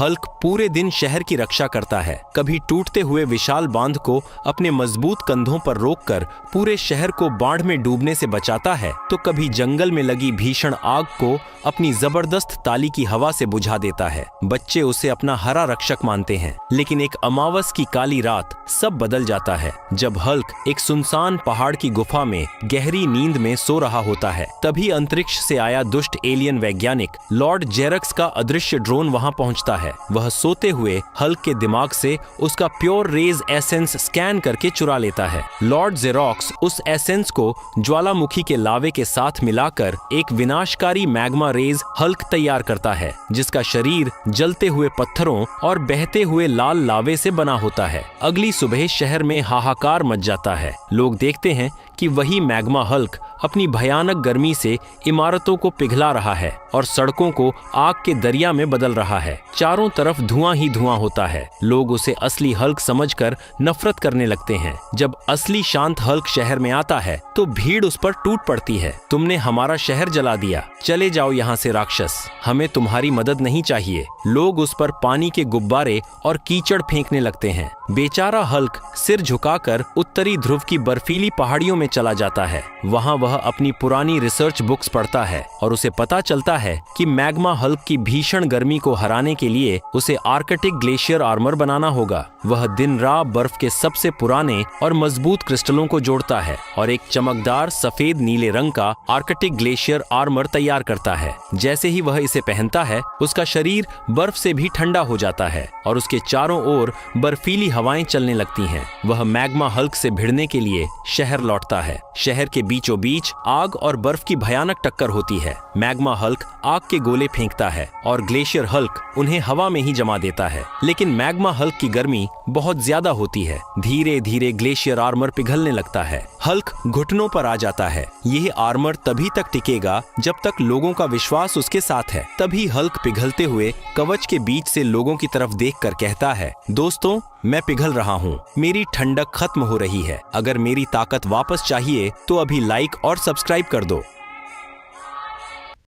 Hulk पूरे दिन शहर की रक्षा करता है, कभी टूटते हुए विशाल बांध को अपने मजबूत कंधों पर रोककर पूरे शहर को बाढ़ में डूबने से बचाता है, तो कभी जंगल में लगी भीषण आग को अपनी जबरदस्त ताली की हवा से बुझा देता है। बच्चे उसे अपना हरा रक्षक मानते हैं, लेकिन एक अमावस की काली रात सब बदल जाता है। जब हल्क एक सुनसान पहाड़ की गुफा में गहरी नींद में सो रहा होता है, तभी अंतरिक्ष से आया दुष्ट एलियन वैज्ञानिक लॉर्ड जेरक्स का अदृश्य ड्रोन वहां पहुंचता है। वह सोते हुए हल्क के दिमाग से उसका प्योर रेज एसेंस स्कैन करके चुरा लेता है। लॉर्ड जेरॉक्स उस एसेंस को ज्वालामुखी के लावे के साथ मिलाकर एक विनाशकारी मैग्मा रेज हल्क तैयार करता है, जिसका शरीर जलते हुए पत्थरों और बहते हुए लाल लावे से बना होता है। अगली सुबह शहर में हाहाकार मच जाता है। लोग देखते हैं कि वही मैग्मा हल्क अपनी भयानक गर्मी से इमारतों को पिघला रहा है और सड़कों को आग के दरिया में बदल रहा है। चारों तरफ धुआं ही धुआं होता है। लोग उसे असली हल्क समझकर नफरत करने लगते हैं। जब असली शांत हल्क शहर में आता है तो भीड़ उस पर टूट पड़ती है। तुमने हमारा शहर जला दिया, चले जाओ यहाँ से राक्षस, हमें तुम्हारी मदद नहीं चाहिए। लोग उस पर पानी के गुब्बारे और कीचड़ फेंकने लगते हैं। बेचारा हल्क सिर झुकाकर उत्तरी ध्रुव की बर्फीली पहाड़ियों में चला जाता है। वहाँ वह अपनी पुरानी रिसर्च बुक्स पढ़ता है और उसे पता चलता है कि मैग्मा हल्क की भीषण गर्मी को हराने के लिए उसे आर्कटिक ग्लेशियर आर्मर बनाना होगा। वह दिन रात बर्फ के सबसे पुराने और मजबूत क्रिस्टलों को जोड़ता है और एक चमकदार सफेद नीले रंग का आर्कटिक ग्लेशियर आर्मर तैयार करता है। जैसे ही वह इसे पहनता है, उसका शरीर बर्फ से भी ठंडा हो जाता है और उसके चारों ओर बर्फीली हवाएं चलने लगती हैं। वह मैग्मा हल्क से भिड़ने के लिए शहर लौटता है। शहर के बीचों बीच आग और बर्फ की भयानक टक्कर होती है। मैग्मा हल्क आग के गोले फेंकता है और ग्लेशियर हल्क उन्हें हवा में ही जमा देता है। लेकिन मैग्मा हल्क की गर्मी बहुत ज्यादा होती है। धीरे धीरे ग्लेशियर आर्मर पिघलने लगता है। हल्क घुटनों पर आ जाता है। यह आर्मर तभी तक टिकेगा जब तक लोगों का विश्वास उसके साथ है। तभी हल्क पिघलते हुए कवच के बीच से लोगों की तरफ देखकर कहता है, दोस्तों, मैं पिघल रहा हूँ, मेरी ठंडक खत्म हो रही है। अगर मेरी ताकत वापस चाहिए तो अभी लाइक और सब्सक्राइब कर दो।